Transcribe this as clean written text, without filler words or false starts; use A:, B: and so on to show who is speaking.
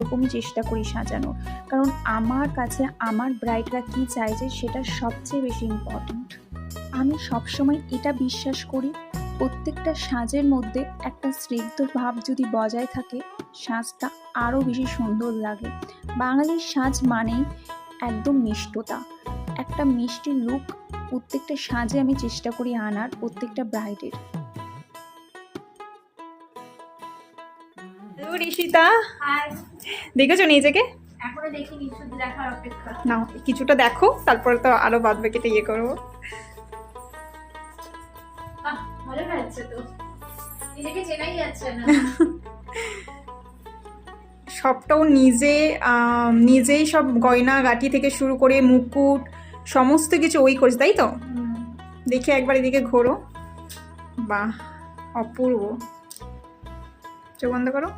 A: এরকমই চেষ্টা করি সাজানোর, কারণ আমার কাছে আমার ব্রাইডরা কী চাইছে সেটা সবচেয়ে বেশি ইম্পর্ট্যান্ট। আমি সবসময় এটা বিশ্বাস করি, প্রত্যেকটা সাজের মধ্যে একটা স্নিগ্ধ ভাব যদি বজায় থাকে, সাজটা আরও বেশি সুন্দর লাগে। বাঙালির সাজ মানেই একদম মিষ্টতা, একটা মিষ্টি লুক প্রত্যেকটা সাজে আমি চেষ্টা করি আনার প্রত্যেকটা ব্রাইডের।
B: হ্যালো ঋষিতা, দেখেছো নিজেকে?
C: এখনো দেখিনি, শুধু দেখার অপেক্ষা।
B: না, কিছুটা দেখো, তারপরে তো আরো বাদ বাকিটা ইয়ে করবো।
C: ভালো লাগছে তো, নিজেকে চেনাই যাচ্ছে না।
B: সবটাও নিজেই সব গয়না গাঁটি থেকে শুরু করে মুকুট সমস্ত কিছু ওই করছে, তাই তো? দেখে একবার এদিকে ঘোরো, বাহ অপূর্ব। চোখ বন্ধ করো।